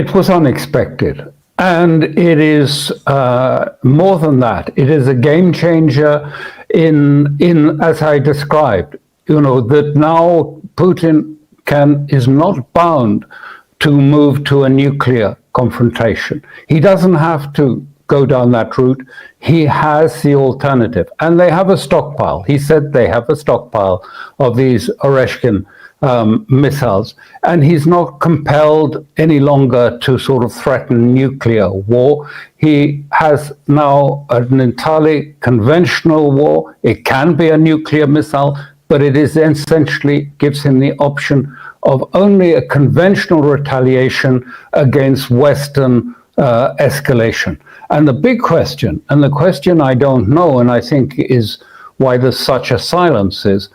It was unexpected. And it is more than that. It is a game changer in as I described, that now Putin is not bound to move to a nuclear confrontation. He doesn't have to go down that route. He has the alternative. And they have a stockpile. He said they have a stockpile of these Oreshnik missiles. And he's not compelled any longer to sort of threaten nuclear war. He has now an entirely conventional war. It can be a nuclear missile, but it is essentially gives him the option of only a conventional retaliation against Western escalation. And the big question, and the question I don't know, and I think is why there's such a silence is,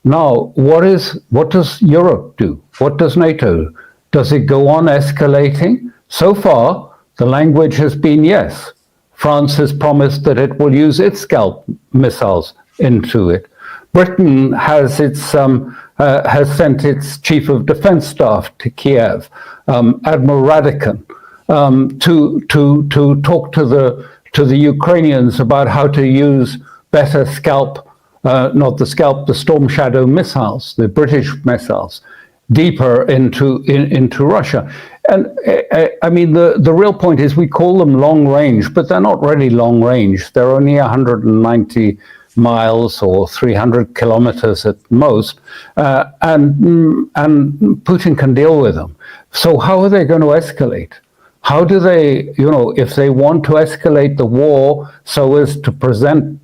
now, what does Europe do? What does NATO do? Does it go on escalating? So far, the language has been yes. France has promised that it will use its Scalp missiles into it. Britain has sent its chief of defense staff to Kiev, Admiral Radican, to talk to the Ukrainians about how to use better Scalp. Not the Scalp, the Storm Shadow missiles, the British missiles, deeper into Russia. And I mean, the real point is we call them long range, but they're not really long range. They're only 190 miles or 300 kilometers at most, and Putin can deal with them. So how are they going to escalate? How do they, if they want to escalate the war so as to present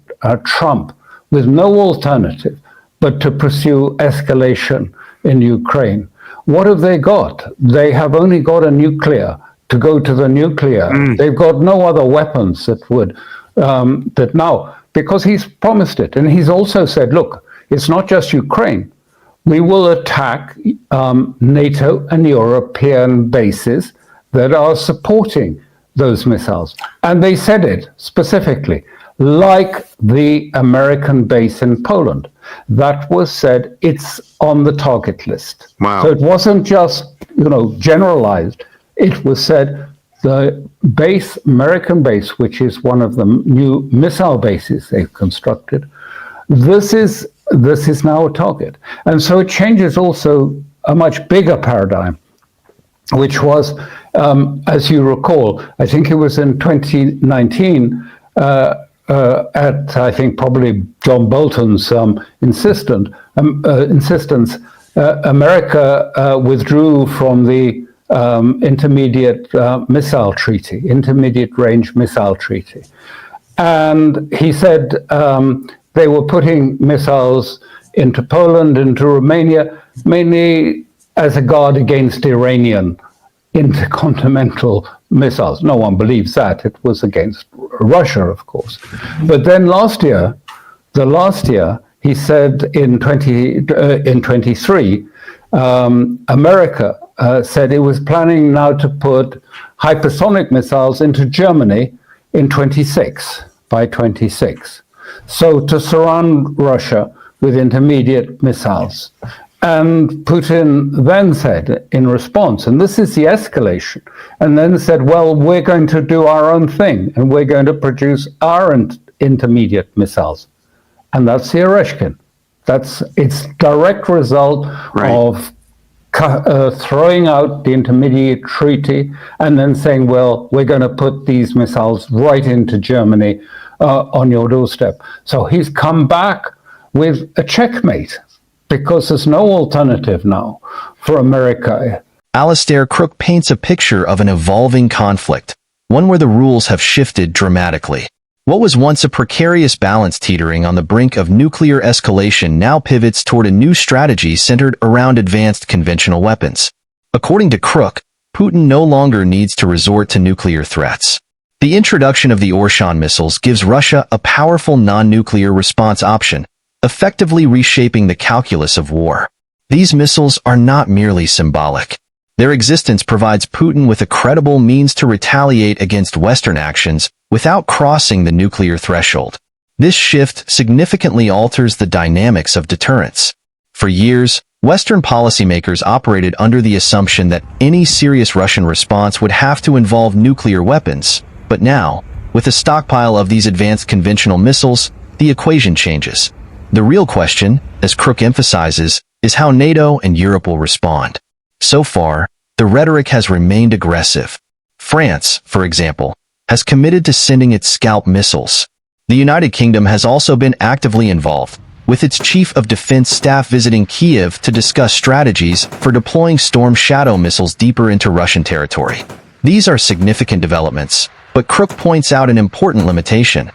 Trump with no alternative but to pursue escalation in Ukraine. What have they got? They have only got a nuclear to go to the nuclear. They've got no other weapons that would, that now, because he's promised it. And he's also said, look, it's not just Ukraine. We will attack NATO and European bases that are supporting those missiles. And they said it specifically. Like the American base in Poland. That was said, it's on the target list. Wow. So it wasn't just, generalized. It was said the base, American base, which is one of the new missile bases they've constructed, this is now a target. And so it changes also a much bigger paradigm, which was, as you recall, I think it was in 2019, at I think probably John Bolton's insistence, America withdrew from the intermediate range missile treaty, and he said they were putting missiles into Poland, into Romania, mainly as a guard against Iranian intercontinental missiles. No one believes that. It was against Russia, of course. But then last year, he said in 23, America said it was planning now to put hypersonic missiles into Germany in by 26. So to surround Russia with intermediate missiles. And Putin then said in response, and this is the escalation, and then said, well, we're going to do our own thing, and we're going to produce our intermediate missiles. And that's the Oreshnik. That's its direct result of throwing out the intermediate treaty and then saying, well, we're going to put these missiles right into Germany on your doorstep. So he's come back with a checkmate, because there's no alternative now for America. Alastair Crooke paints a picture of an evolving conflict, one where the rules have shifted dramatically. What was once a precarious balance teetering on the brink of nuclear escalation now pivots toward a new strategy centered around advanced conventional weapons. According to Crooke, Putin no longer needs to resort to nuclear threats. The introduction of the Oreshnik missiles gives Russia a powerful non-nuclear response option, effectively reshaping the calculus of war. These missiles are not merely symbolic. Their existence provides Putin with a credible means to retaliate against Western actions without crossing the nuclear threshold. This shift significantly alters the dynamics of deterrence. For years, Western policymakers operated under the assumption that any serious Russian response would have to involve nuclear weapons, but now, with a stockpile of these advanced conventional missiles, the equation changes. The real question, as Crooke emphasizes, is how NATO and Europe will respond. So far, the rhetoric has remained aggressive. France, for example, has committed to sending its Scalp missiles. The United Kingdom has also been actively involved, with its Chief of Defense Staff visiting Kiev to discuss strategies for deploying Storm Shadow missiles deeper into Russian territory. These are significant developments, but Crooke points out an important limitation.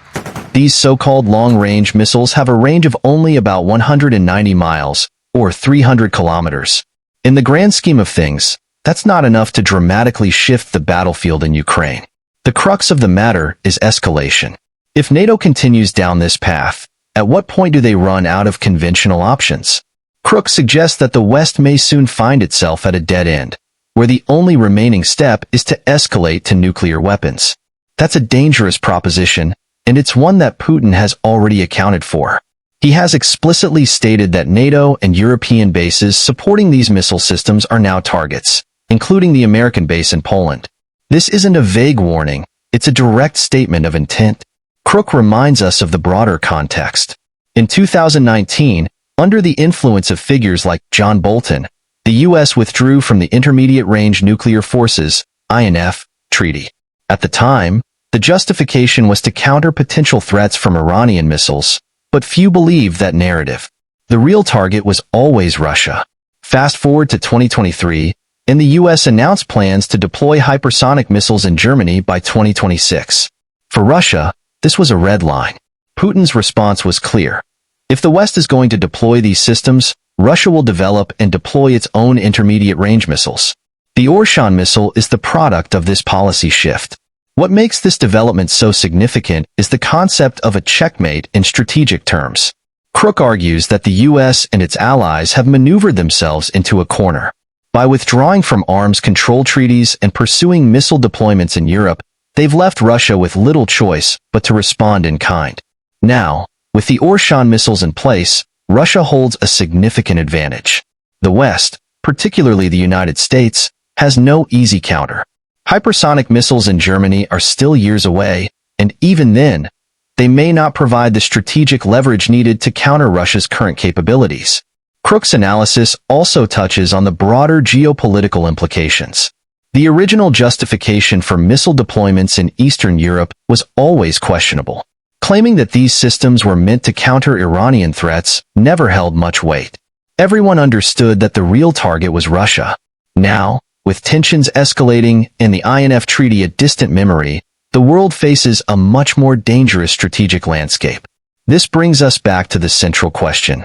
These so-called long-range missiles have a range of only about 190 miles, or 300 kilometers. In the grand scheme of things, that's not enough to dramatically shift the battlefield in Ukraine. The crux of the matter is escalation. If NATO continues down this path, at what point do they run out of conventional options? Crooke suggests that the West may soon find itself at a dead end, where the only remaining step is to escalate to nuclear weapons. That's a dangerous proposition, and it's one that Putin has already accounted for. He has explicitly stated that NATO and European bases supporting these missile systems are now targets, including the American base in Poland. This isn't a vague warning, it's a direct statement of intent. Crooke reminds us of the broader context. In 2019, under the influence of figures like John Bolton, the U.S. withdrew from the Intermediate Range Nuclear Forces (INF) treaty. At the time, the justification was to counter potential threats from Iranian missiles, but few believed that narrative. The real target was always Russia. Fast forward to 2023, and the U.S. announced plans to deploy hypersonic missiles in Germany by 2026. For Russia, this was a red line. Putin's response was clear. If the West is going to deploy these systems, Russia will develop and deploy its own intermediate-range missiles. The Oreshnik missile is the product of this policy shift. What makes this development so significant is the concept of a checkmate in strategic terms. Crooke argues that the U.S. and its allies have maneuvered themselves into a corner. By withdrawing from arms control treaties and pursuing missile deployments in Europe, they've left Russia with little choice but to respond in kind. Now, with the Oreshnik missiles in place, Russia holds a significant advantage. The West, particularly the United States, has no easy counter. Hypersonic missiles in Germany are still years away, and even then, they may not provide the strategic leverage needed to counter Russia's current capabilities. Crooke's analysis also touches on the broader geopolitical implications. The original justification for missile deployments in Eastern Europe was always questionable. Claiming that these systems were meant to counter Iranian threats never held much weight. Everyone understood that the real target was Russia. Now, with tensions escalating and the INF Treaty a distant memory, the world faces a much more dangerous strategic landscape. This brings us back to the central question.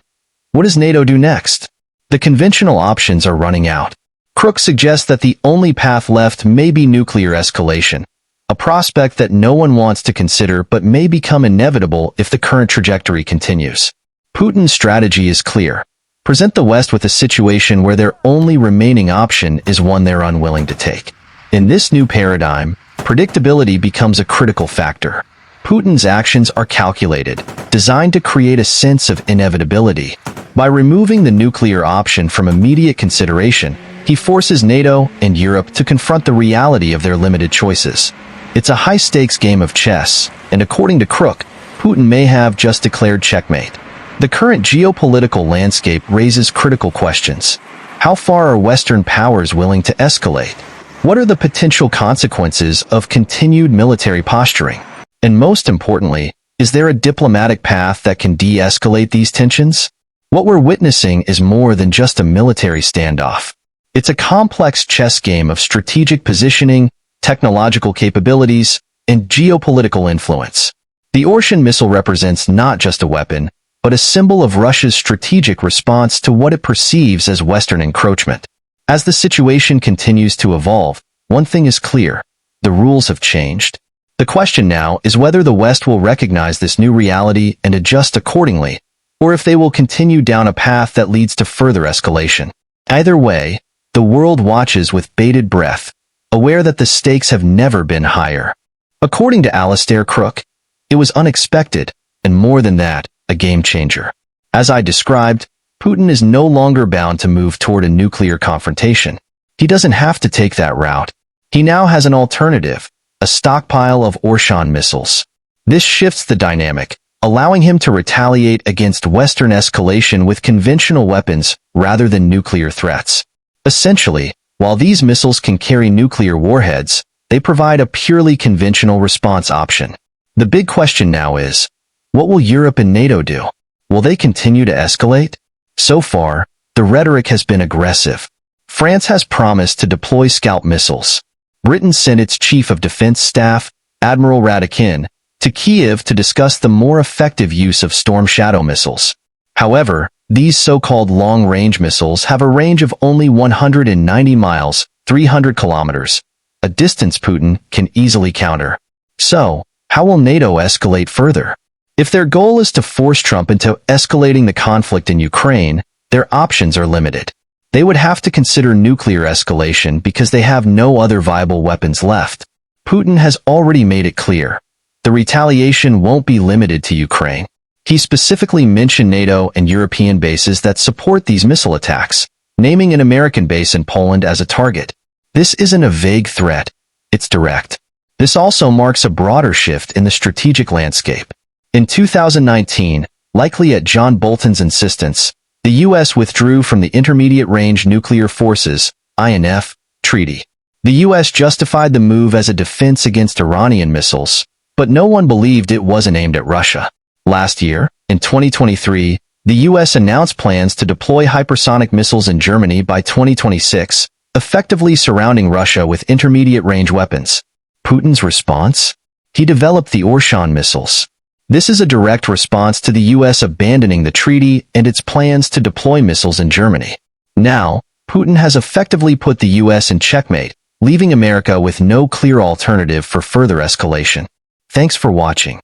What does NATO do next? The conventional options are running out. Crooke suggests that the only path left may be nuclear escalation, a prospect that no one wants to consider but may become inevitable if the current trajectory continues. Putin's strategy is clear. Present the West with a situation where their only remaining option is one they're unwilling to take. In this new paradigm, predictability becomes a critical factor. Putin's actions are calculated, designed to create a sense of inevitability. By removing the nuclear option from immediate consideration, he forces NATO and Europe to confront the reality of their limited choices. It's a high-stakes game of chess, and according to Crooke, Putin may have just declared checkmate. The current geopolitical landscape raises critical questions. How far are Western powers willing to escalate? What are the potential consequences of continued military posturing? And most importantly, is there a diplomatic path that can de-escalate these tensions? What we're witnessing is more than just a military standoff. It's a complex chess game of strategic positioning, technological capabilities, and geopolitical influence. The Oreshnik missile represents not just a weapon, but a symbol of Russia's strategic response to what it perceives as Western encroachment. As the situation continues to evolve, one thing is clear: the rules have changed. The question now is whether the West will recognize this new reality and adjust accordingly, or if they will continue down a path that leads to further escalation. Either way, the world watches with bated breath, aware that the stakes have never been higher. According to Alastair Crooke, it was unexpected, and more than that, a game changer. As I described, Putin is no longer bound to move toward a nuclear confrontation. He doesn't have to take that route. He now has an alternative, a stockpile of Oreshnik missiles. This shifts the dynamic, allowing him to retaliate against Western escalation with conventional weapons rather than nuclear threats. Essentially, while these missiles can carry nuclear warheads, they provide a purely conventional response option. The big question now is, what will Europe and NATO do? Will they continue to escalate? So far, the rhetoric has been aggressive. France has promised to deploy Scalp missiles. Britain sent its Chief of Defense Staff, Admiral Radakin, to Kiev to discuss the more effective use of Storm Shadow missiles. However, these so-called long-range missiles have a range of only 190 miles, 300 kilometers, a distance Putin can easily counter. So, how will NATO escalate further? If their goal is to force Trump into escalating the conflict in Ukraine, their options are limited. They would have to consider nuclear escalation because they have no other viable weapons left. Putin has already made it clear. The retaliation won't be limited to Ukraine. He specifically mentioned NATO and European bases that support these missile attacks, naming an American base in Poland as a target. This isn't a vague threat, it's direct. This also marks a broader shift in the strategic landscape. In 2019, likely at John Bolton's insistence, the U.S. withdrew from the Intermediate Range Nuclear Forces (INF) treaty. The U.S. justified the move as a defense against Iranian missiles, but no one believed it wasn't aimed at Russia. Last year, in 2023, the U.S. announced plans to deploy hypersonic missiles in Germany by 2026, effectively surrounding Russia with intermediate-range weapons. Putin's response? He developed the Oreshnik missiles. This is a direct response to the U.S. abandoning the treaty and its plans to deploy missiles in Germany. Now, Putin has effectively put the U.S. in checkmate, leaving America with no clear alternative for further escalation. Thanks for watching.